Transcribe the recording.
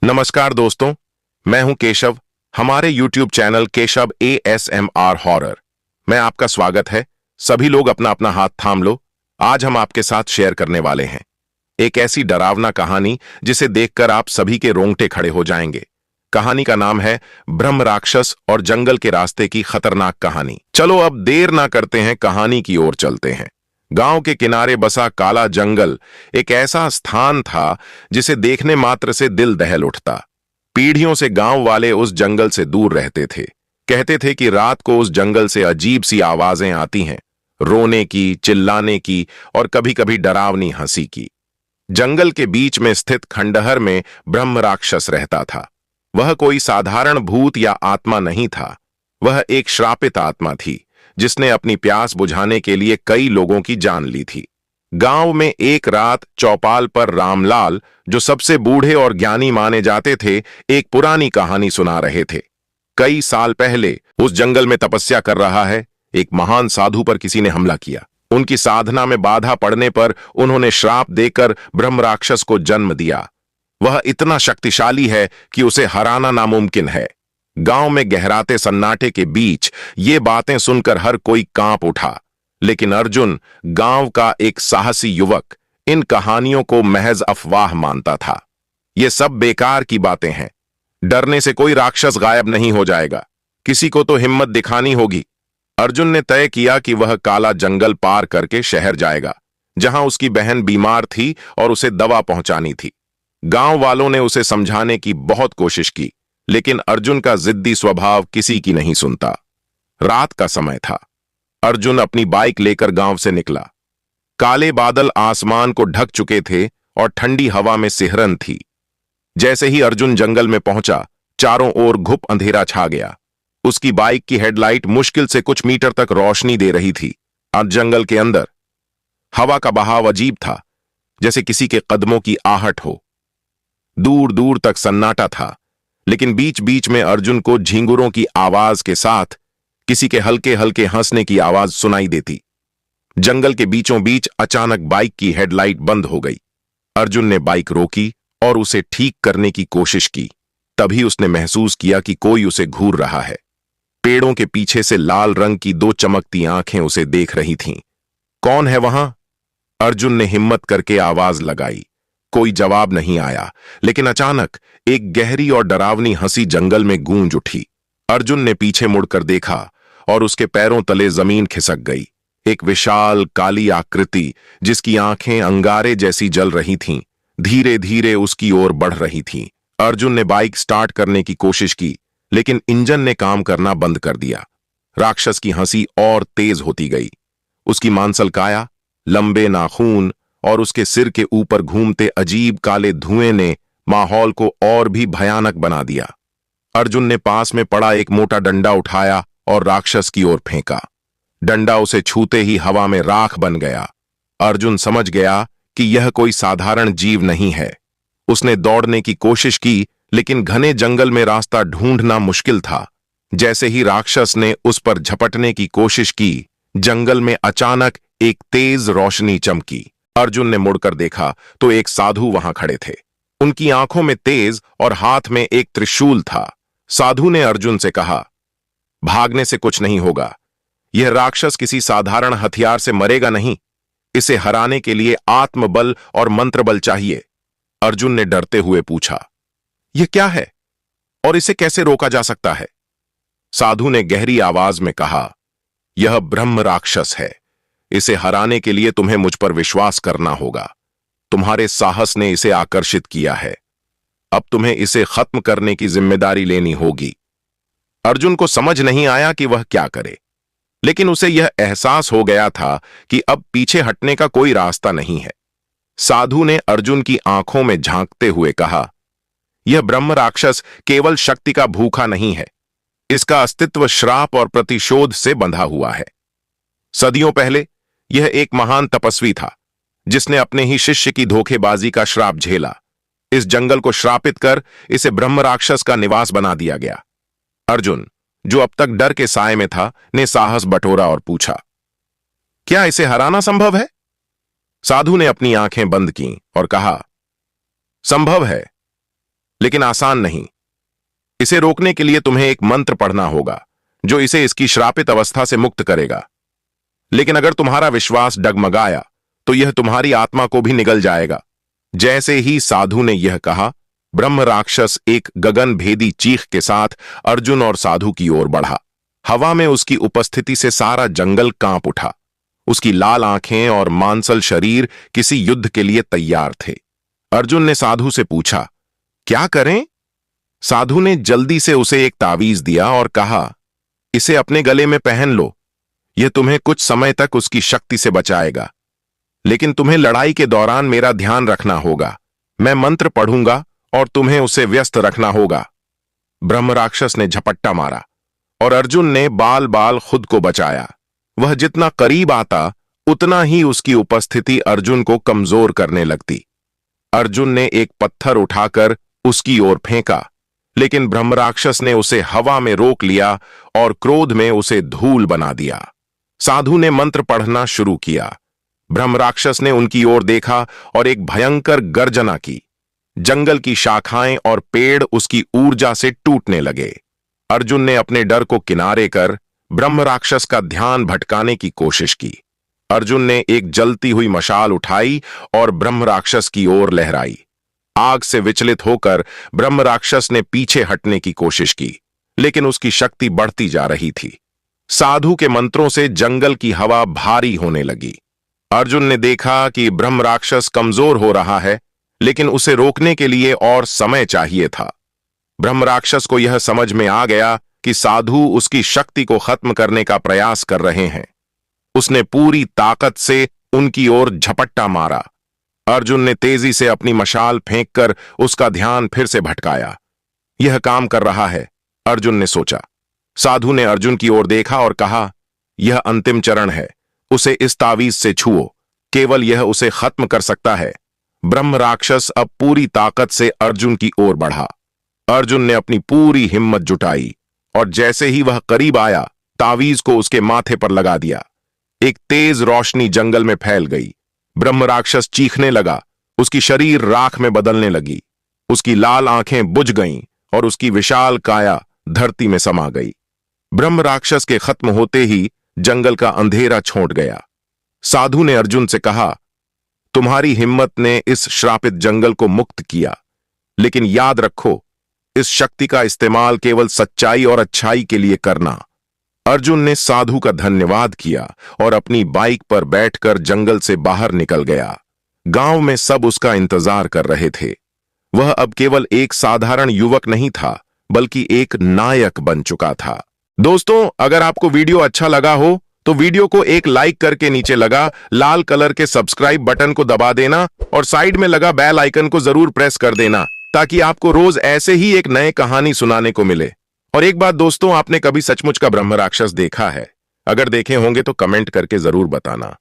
नमस्कार दोस्तों, मैं हूं केशव। हमारे YouTube channel Keshav ASMR horror में आपका स्वागत है। सभी लोग अपना अपना हाथ थाम लो। आज हम आपके साथ शेयर करने वाले हैं एक ऐसी डरावना कहानी जिसे देखकर आप सभी के रोंगटे खड़े हो जाएंगे। कहानी का नाम है ब्रह्म राक्षस और जंगल के रास्ते की खतरनाक कहानी। चलो अब देर ना करते हैं, कहानी की ओर चलते हैं। गांव के किनारे बसा काला जंगल एक ऐसा स्थान था जिसे देखने मात्र से दिल दहल उठता। पीढ़ियों से गांव वाले उस जंगल से दूर रहते थे। कहते थे कि रात को उस जंगल से अजीब सी आवाजें आती हैं, रोने की, चिल्लाने की और कभी-कभी डरावनी हंसी की। जंगल के बीच में स्थित खंडहर में ब्रह्म राक्षस रहता था। वह कोई साधारण भूत या आत्मा नहीं था। वह एक श्रापित आत्मा थी जिसने अपनी प्यास बुझाने के लिए कई लोगों की जान ली थी। गांव में एक रात चौपाल पर रामलाल, जो सबसे बूढ़े और ज्ञानी माने जाते थे, एक पुरानी कहानी सुना रहे थे। कई साल पहले उस जंगल में तपस्या कर रहा है एक महान साधु पर किसी ने हमला किया। उनकी साधना में बाधा पड़ने पर उन्होंने श्राप देकर ब्रह्म राक्षस को जन्म दिया। वह इतना शक्तिशाली है कि उसे हराना नामुमकिन है। गांव में गहराते सन्नाटे के बीच ये बातें सुनकर हर कोई कांप उठा। लेकिन अर्जुन, गांव का एक साहसी युवक, इन कहानियों को महज अफवाह मानता था। ये सब बेकार की बातें हैं। डरने से कोई राक्षस गायब नहीं हो जाएगा। किसी को तो हिम्मत दिखानी होगी। अर्जुन ने तय किया कि वह काला जंगल पार करके शहर जाएगा, जहां उसकी बहन बीमार थी और उसे दवा पहुंचानी थी। गांव वालों ने उसे समझाने की बहुत कोशिश की, लेकिन अर्जुन का जिद्दी स्वभाव किसी की नहीं सुनता। रात का समय था। अर्जुन अपनी बाइक लेकर गांव से निकला। काले बादल आसमान को ढक चुके थे और ठंडी हवा में सिहरन थी। जैसे ही अर्जुन जंगल में पहुंचा, चारों ओर घुप अंधेरा छा गया। उसकी बाइक की हेडलाइट मुश्किल से कुछ मीटर तक रोशनी दे रही थी। आज जंगल के अंदर हवा का बहाव अजीब था, जैसे किसी के कदमों की आहट हो। दूर दूर तक सन्नाटा था, लेकिन बीच बीच में अर्जुन को झींगुरों की आवाज के साथ किसी के हल्के हल्के हंसने की आवाज सुनाई देती। जंगल के बीचों बीच अचानक बाइक की हेडलाइट बंद हो गई। अर्जुन ने बाइक रोकी और उसे ठीक करने की कोशिश की। तभी उसने महसूस किया कि कोई उसे घूर रहा है। पेड़ों के पीछे से लाल रंग की दो चमकती आंखें उसे देख रही थीं। कौन है वहां? अर्जुन ने हिम्मत करके आवाज लगाई। कोई जवाब नहीं आया, लेकिन अचानक एक गहरी और डरावनी हंसी जंगल में गूंज उठी। अर्जुन ने पीछे मुड़कर देखा और उसके पैरों तले जमीन खिसक गई। एक विशाल काली आकृति, जिसकी आंखें अंगारे जैसी जल रही थीं, धीरे धीरे उसकी ओर बढ़ रही थीं। अर्जुन ने बाइक स्टार्ट करने की कोशिश की, लेकिन इंजन ने काम करना बंद कर दिया। राक्षस की हंसी और तेज होती गई। उसकी मांसल काया, लंबे नाखून और उसके सिर के ऊपर घूमते अजीब काले धुएं ने माहौल को और भी भयानक बना दिया। अर्जुन ने पास में पड़ा एक मोटा डंडा उठाया और राक्षस की ओर फेंका। डंडा उसे छूते ही हवा में राख बन गया। अर्जुन समझ गया कि यह कोई साधारण जीव नहीं है। उसने दौड़ने की कोशिश की, लेकिन घने जंगल में रास्ता ढूंढना मुश्किल था। जैसे ही राक्षस ने उस पर झपटने की कोशिश की, जंगल में अचानक एक तेज रोशनी चमकी। अर्जुन ने मुड़कर देखा तो एक साधु वहां खड़े थे। उनकी आंखों में तेज और हाथ में एक त्रिशूल था। साधु ने अर्जुन से कहा, भागने से कुछ नहीं होगा। यह राक्षस किसी साधारण हथियार से मरेगा नहीं। इसे हराने के लिए आत्मबल और मंत्रबल चाहिए। अर्जुन ने डरते हुए पूछा, यह क्या है और इसे कैसे रोका जा सकता है? साधु ने गहरी आवाज में कहा, यह ब्रह्म राक्षस है। इसे हराने के लिए तुम्हें मुझ पर विश्वास करना होगा। तुम्हारे साहस ने इसे आकर्षित किया है। अब तुम्हें इसे खत्म करने की जिम्मेदारी लेनी होगी। अर्जुन को समझ नहीं आया कि वह क्या करे, लेकिन उसे यह एहसास हो गया था कि अब पीछे हटने का कोई रास्ता नहीं है। साधु ने अर्जुन की आंखों में झांकते हुए कहा, यह ब्रह्म राक्षस केवल शक्ति का भूखा नहीं है। इसका अस्तित्व श्राप और प्रतिशोध से बंधा हुआ है। सदियों पहले यह एक महान तपस्वी था, जिसने अपने ही शिष्य की धोखेबाजी का श्राप झेला। इस जंगल को श्रापित कर इसे ब्रह्म राक्षस का निवास बना दिया गया। अर्जुन, जो अब तक डर के साए में था, ने साहस बटोरा और पूछा, क्या इसे हराना संभव है? साधु ने अपनी आंखें बंद कीं और कहा, संभव है, लेकिन आसान नहीं। इसे रोकने के लिए तुम्हें एक मंत्र पढ़ना होगा जो इसे इसकी श्रापित अवस्था से मुक्त करेगा। लेकिन अगर तुम्हारा विश्वास डगमगाया तो यह तुम्हारी आत्मा को भी निगल जाएगा। जैसे ही साधु ने यह कहा, ब्रह्म राक्षस एक गगन भेदी चीख के साथ अर्जुन और साधु की ओर बढ़ा। हवा में उसकी उपस्थिति से सारा जंगल कांप उठा। उसकी लाल आंखें और मांसल शरीर किसी युद्ध के लिए तैयार थे। अर्जुन ने साधु से पूछा, क्या करें? साधु ने जल्दी से उसे एक तावीज दिया और कहा, इसे अपने गले में पहन लो। यह तुम्हें कुछ समय तक उसकी शक्ति से बचाएगा, लेकिन तुम्हें लड़ाई के दौरान मेरा ध्यान रखना होगा। मैं मंत्र पढ़ूंगा और तुम्हें उसे व्यस्त रखना होगा। ब्रह्म राक्षस ने झपट्टा मारा और अर्जुन ने बाल बाल खुद को बचाया। वह जितना करीब आता उतना ही उसकी उपस्थिति अर्जुन को कमजोर करने लगती। अर्जुन ने एक पत्थर उठाकर उसकी ओर फेंका, लेकिन ब्रह्म राक्षस ने उसे हवा में रोक लिया और क्रोध में उसे धूल बना दिया। साधु ने मंत्र पढ़ना शुरू किया। ब्रह्म राक्षस ने उनकी ओर देखा और एक भयंकर गर्जना की। जंगल की शाखाएं और पेड़ उसकी ऊर्जा से टूटने लगे। अर्जुन ने अपने डर को किनारे कर ब्रह्म राक्षस का ध्यान भटकाने की कोशिश की। अर्जुन ने एक जलती हुई मशाल उठाई और ब्रह्म राक्षस की ओर लहराई। आग से विचलित होकर ब्रह्म राक्षस ने पीछे हटने की कोशिश की, लेकिन उसकी शक्ति बढ़ती जा रही थी। साधु के मंत्रों से जंगल की हवा भारी होने लगी। अर्जुन ने देखा कि ब्रह्म राक्षस कमजोर हो रहा है, लेकिन उसे रोकने के लिए और समय चाहिए था। ब्रह्म राक्षस को यह समझ में आ गया कि साधु उसकी शक्ति को खत्म करने का प्रयास कर रहे हैं। उसने पूरी ताकत से उनकी ओर झपट्टा मारा। अर्जुन ने तेजी से अपनी मशाल फेंककर उसका ध्यान फिर से भटकाया। यह काम कर रहा है, अर्जुन ने सोचा। साधु ने अर्जुन की ओर देखा और कहा, यह अंतिम चरण है, उसे इस तावीज से छुओ, केवल यह उसे खत्म कर सकता है। ब्रह्म राक्षस अब पूरी ताकत से अर्जुन की ओर बढ़ा। अर्जुन ने अपनी पूरी हिम्मत जुटाई और जैसे ही वह करीब आया, तावीज को उसके माथे पर लगा दिया। एक तेज रोशनी जंगल में फैल गई। ब्रह्म राक्षस चीखने लगा, उसकी शरीर राख में बदलने लगी। उसकी लाल आंखें बुझ गईं और उसकी विशाल काया धरती में समा गई। ब्रह्म राक्षस के खत्म होते ही जंगल का अंधेरा छोंट गया। साधु ने अर्जुन से कहा, तुम्हारी हिम्मत ने इस श्रापित जंगल को मुक्त किया, लेकिन याद रखो, इस शक्ति का इस्तेमाल केवल सच्चाई और अच्छाई के लिए करना। अर्जुन ने साधु का धन्यवाद किया और अपनी बाइक पर बैठकर जंगल से बाहर निकल गया। गांव में सब उसका इंतजार कर रहे थे। वह अब केवल एक साधारण युवक नहीं था, बल्कि एक नायक बन चुका था। दोस्तों, अगर आपको वीडियो अच्छा लगा हो तो वीडियो को एक लाइक करके नीचे लगा लाल कलर के सब्सक्राइब बटन को दबा देना और साइड में लगा बेल आइकन को जरूर प्रेस कर देना, ताकि आपको रोज ऐसे ही एक नए कहानी सुनाने को मिले। और एक बात दोस्तों, आपने कभी सचमुच का ब्रह्म राक्षस देखा है? अगर देखे होंगे तो कमेंट करके जरूर बताना।